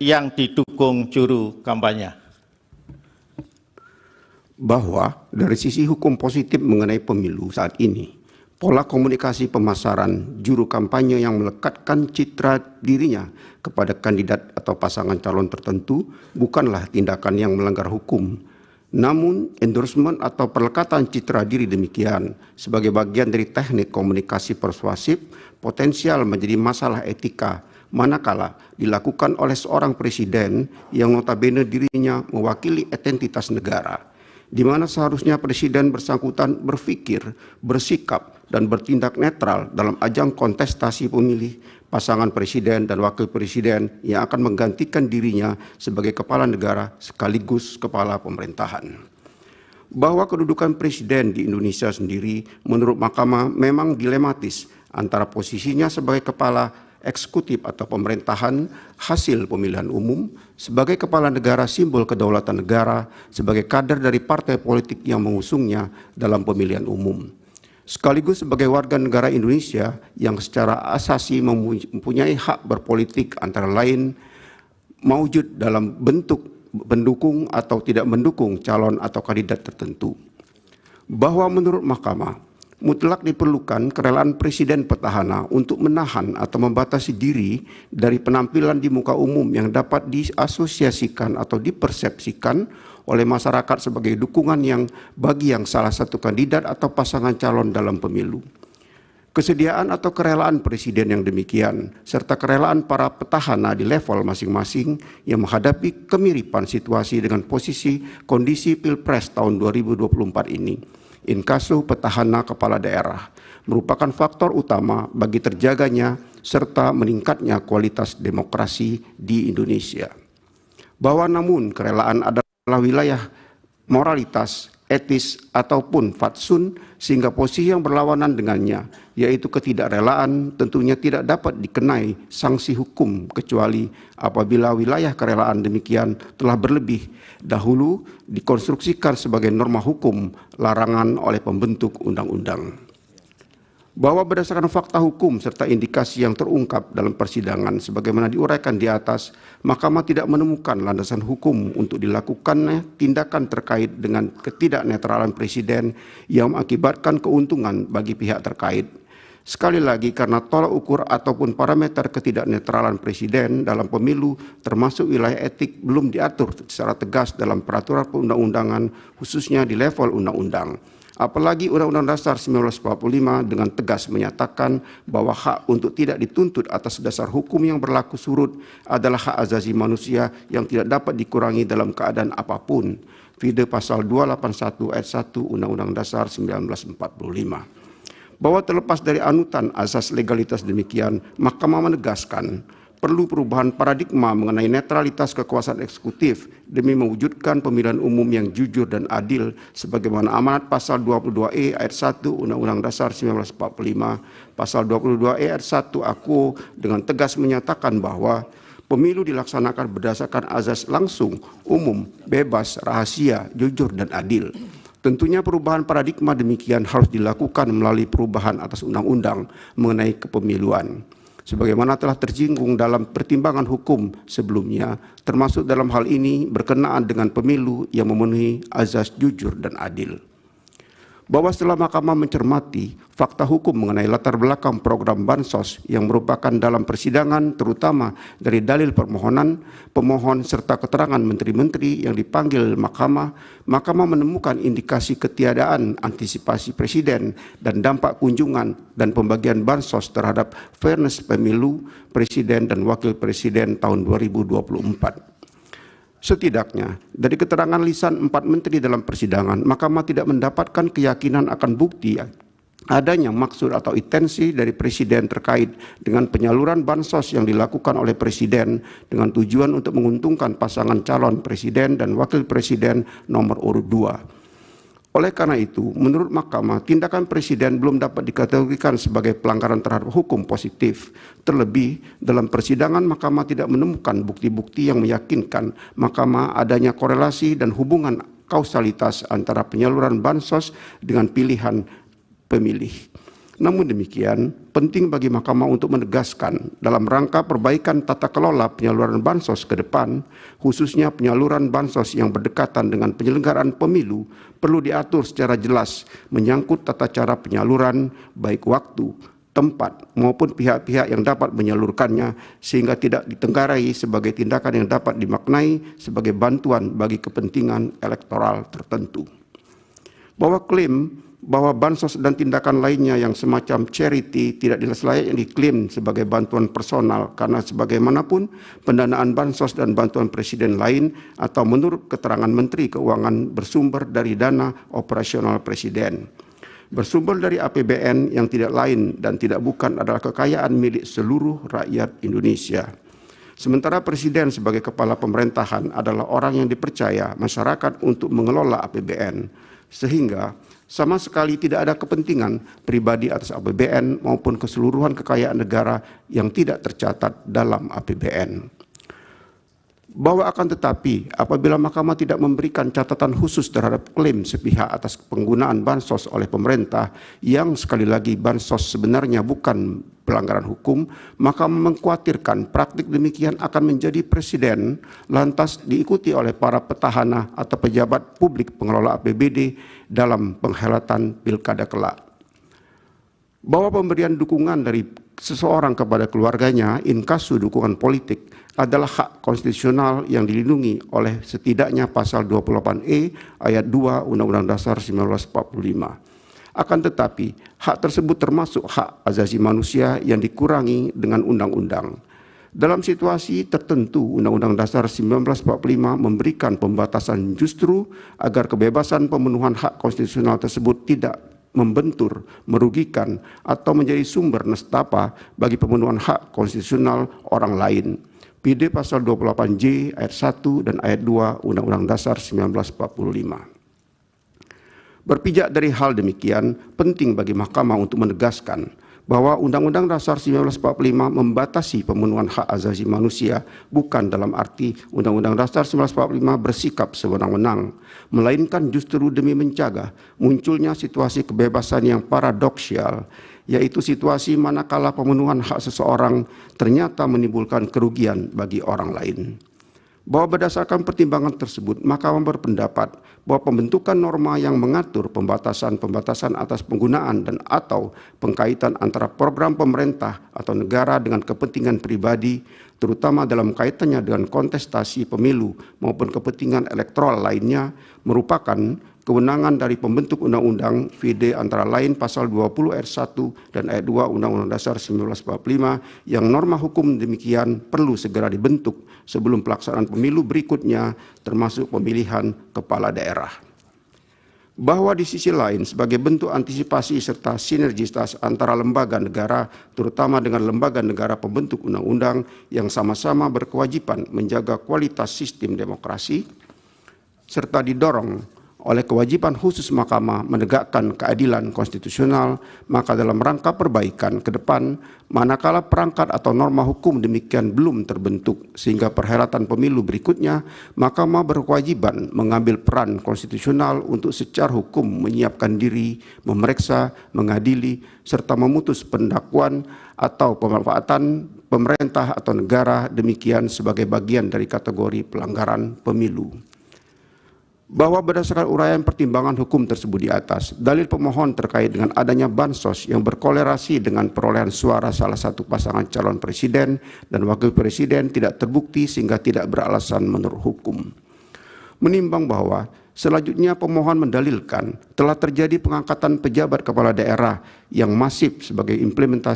yang didukung juru kampanye. Bahwa dari sisi hukum positif mengenai pemilu saat ini, pola komunikasi pemasaran juru kampanye yang melekatkan citra dirinya kepada kandidat atau pasangan calon tertentu bukanlah tindakan yang melanggar hukum. Namun, endorsement atau perlekatan citra diri demikian sebagai bagian dari teknik komunikasi persuasif potensial menjadi masalah etika manakala dilakukan oleh seorang presiden yang notabene dirinya mewakili identitas negara, di mana seharusnya presiden bersangkutan berpikir, bersikap, dan bertindak netral dalam ajang kontestasi pemilih pasangan presiden dan wakil presiden yang akan menggantikan dirinya sebagai kepala negara sekaligus kepala pemerintahan. Bahwa kedudukan presiden di Indonesia sendiri menurut Mahkamah memang dilematis antara posisinya sebagai kepala eksekutif atau pemerintahan hasil pemilihan umum, sebagai kepala negara simbol kedaulatan negara, sebagai kader dari partai politik yang mengusungnya dalam pemilihan umum, sekaligus sebagai warga negara Indonesia yang secara asasi mempunyai hak berpolitik antara lain mewujud dalam bentuk mendukung atau tidak mendukung calon atau kandidat tertentu. Bahwa menurut Mahkamah mutlak diperlukan kerelaan presiden petahana untuk menahan atau membatasi diri dari penampilan di muka umum yang dapat diasosiasikan atau dipersepsikan oleh masyarakat sebagai dukungan yang bagi yang salah satu kandidat atau pasangan calon dalam pemilu. Kesediaan atau kerelaan presiden yang demikian, serta kerelaan para petahana di level masing-masing yang menghadapi kemiripan situasi dengan posisi kondisi Pilpres tahun 2024 ini, inkasu petahana kepala daerah, merupakan faktor utama bagi terjaganya serta meningkatnya kualitas demokrasi di Indonesia. Bahwa namun kerelaan adalah wilayah moralitas, etis, ataupun fatsun, sehingga posisi yang berlawanan dengannya, yaitu ketidakrelaan, tentunya tidak dapat dikenai sanksi hukum kecuali apabila wilayah kerelaan demikian telah berlebih dahulu dikonstruksikan sebagai norma hukum larangan oleh pembentuk undang-undang. Bahwa berdasarkan fakta hukum serta indikasi yang terungkap dalam persidangan sebagaimana diuraikan di atas, Mahkamah tidak menemukan landasan hukum untuk dilakukannya tindakan terkait dengan ketidaknetralan presiden yang mengakibatkan keuntungan bagi pihak terkait. Sekali lagi, karena tolak ukur ataupun parameter ketidaknetralan presiden dalam pemilu termasuk wilayah etik belum diatur secara tegas dalam peraturan perundang-undangan khususnya di level undang-undang. Apalagi Undang-Undang Dasar 1945 dengan tegas menyatakan bahwa hak untuk tidak dituntut atas dasar hukum yang berlaku surut adalah hak asasi manusia yang tidak dapat dikurangi dalam keadaan apapun. Vide pasal 281 ayat 1 Undang-Undang Dasar 1945. Bahwa terlepas dari anutan asas legalitas demikian, Mahkamah menegaskan perlu perubahan paradigma mengenai netralitas kekuasaan eksekutif demi mewujudkan pemilihan umum yang jujur dan adil sebagaimana amanat pasal 22E ayat 1 Undang-Undang Dasar 1945, pasal 22E ayat 1 AKUO dengan tegas menyatakan bahwa pemilu dilaksanakan berdasarkan azas langsung, umum, bebas, rahasia, jujur, dan adil. Tentunya perubahan paradigma demikian harus dilakukan melalui perubahan atas undang-undang mengenai kepemiluan, sebagaimana telah tersinggung dalam pertimbangan hukum sebelumnya, termasuk dalam hal ini berkenaan dengan pemilu yang memenuhi azas jujur dan adil. Bahwa setelah Mahkamah mencermati fakta hukum mengenai latar belakang program Bansos yang merupakan dalam persidangan terutama dari dalil permohonan, pemohon serta keterangan menteri-menteri yang dipanggil Mahkamah, Mahkamah menemukan indikasi ketiadaan antisipasi presiden dan dampak kunjungan dan pembagian Bansos terhadap fairness pemilu presiden dan wakil presiden tahun 2024. Setidaknya, dari keterangan lisan 4 menteri dalam persidangan, Mahkamah tidak mendapatkan keyakinan akan bukti adanya maksud atau intensi dari presiden terkait dengan penyaluran bansos yang dilakukan oleh presiden dengan tujuan untuk menguntungkan pasangan calon presiden dan wakil presiden nomor urut 2. Oleh karena itu, menurut Mahkamah, tindakan presiden belum dapat dikategorikan sebagai pelanggaran terhadap hukum positif. Terlebih, dalam persidangan Mahkamah tidak menemukan bukti-bukti yang meyakinkan Mahkamah adanya korelasi dan hubungan kausalitas antara penyaluran bansos dengan pilihan pemilih. Namun demikian, penting bagi Mahkamah untuk menegaskan dalam rangka perbaikan tata kelola penyaluran bansos ke depan, khususnya penyaluran bansos yang berdekatan dengan penyelenggaraan pemilu, perlu diatur secara jelas menyangkut tata cara penyaluran, baik waktu, tempat, maupun pihak-pihak yang dapat menyalurkannya, sehingga tidak ditenggarai sebagai tindakan yang dapat dimaknai sebagai bantuan bagi kepentingan elektoral tertentu. Bahwa klaim bahwa bansos dan tindakan lainnya yang semacam charity tidak selayaknya diklaim sebagai bantuan personal karena sebagaimanapun pendanaan bansos dan bantuan presiden lain atau menurut keterangan Menteri Keuangan bersumber dari dana operasional presiden. Bersumber dari APBN yang tidak lain dan tidak bukan adalah kekayaan milik seluruh rakyat Indonesia. Sementara presiden sebagai kepala pemerintahan adalah orang yang dipercaya masyarakat untuk mengelola APBN, sehingga sama sekali tidak ada kepentingan pribadi atas APBN maupun keseluruhan kekayaan negara yang tidak tercatat dalam APBN. Bahwa akan tetapi apabila Mahkamah tidak memberikan catatan khusus terhadap klaim sepihak atas penggunaan bansos oleh pemerintah yang sekali lagi bansos sebenarnya bukan pelanggaran hukum, Mahkamah mengkhawatirkan praktik demikian akan menjadi presiden lantas diikuti oleh para petahana atau pejabat publik pengelola APBD dalam penghelatan pilkada kelak. Bahwa pemberian dukungan dari seseorang kepada keluarganya inkasu dukungan politik adalah hak konstitusional yang dilindungi oleh setidaknya pasal 28E ayat 2 Undang-Undang Dasar 1945. Akan tetapi, hak tersebut termasuk hak asasi manusia yang dikurangi dengan undang-undang. Dalam situasi tertentu, Undang-Undang Dasar 1945 memberikan pembatasan justru agar kebebasan pemenuhan hak konstitusional tersebut tidak membentur, merugikan, atau menjadi sumber nestapa bagi pemenuhan hak konstitusional orang lain. PD pasal 28J ayat 1 dan ayat 2 Undang-Undang Dasar 1945. Berpijak dari hal demikian, penting bagi Mahkamah untuk menegaskan bahwa Undang-Undang Dasar 1945 membatasi pemenuhan hak asasi manusia bukan dalam arti Undang-Undang Dasar 1945 bersikap sewenang-wenang, melainkan justru demi mencegah munculnya situasi kebebasan yang paradoksial, yaitu situasi manakala pemenuhan hak seseorang ternyata menimbulkan kerugian bagi orang lain. Bahwa berdasarkan pertimbangan tersebut, Mahkamah berpendapat bahwa pembentukan norma yang mengatur pembatasan-pembatasan atas penggunaan dan atau pengkaitan antara program pemerintah atau negara dengan kepentingan pribadi, terutama dalam kaitannya dengan kontestasi pemilu maupun kepentingan elektoral lainnya, merupakan kewenangan dari pembentuk undang-undang VD antara lain pasal 20 ayat 1 dan ayat 2 Undang-Undang Dasar 1945 yang norma hukum demikian perlu segera dibentuk sebelum pelaksanaan pemilu berikutnya termasuk pemilihan kepala daerah. Bahwa di sisi lain sebagai bentuk antisipasi serta sinergitas antara lembaga negara terutama dengan lembaga negara pembentuk undang-undang yang sama-sama berkewajiban menjaga kualitas sistem demokrasi serta didorong oleh kewajiban khusus Mahkamah menegakkan keadilan konstitusional, maka dalam rangka perbaikan ke depan, manakala perangkat atau norma hukum demikian belum terbentuk sehingga perhelatan pemilu berikutnya, Mahkamah berkewajiban mengambil peran konstitusional untuk secara hukum menyiapkan diri, memeriksa, mengadili, serta memutus pendakwaan atau pemanfaatan pemerintah atau negara demikian sebagai bagian dari kategori pelanggaran pemilu. Bahwa berdasarkan uraian pertimbangan hukum tersebut di atas, dalil pemohon terkait dengan adanya bansos yang berkolerasi dengan perolehan suara salah satu pasangan calon presiden dan wakil presiden tidak terbukti sehingga tidak beralasan menurut hukum. Menimbang bahwa selanjutnya pemohon mendalilkan telah terjadi pengangkatan pejabat kepala daerah yang masif sebagai implementasi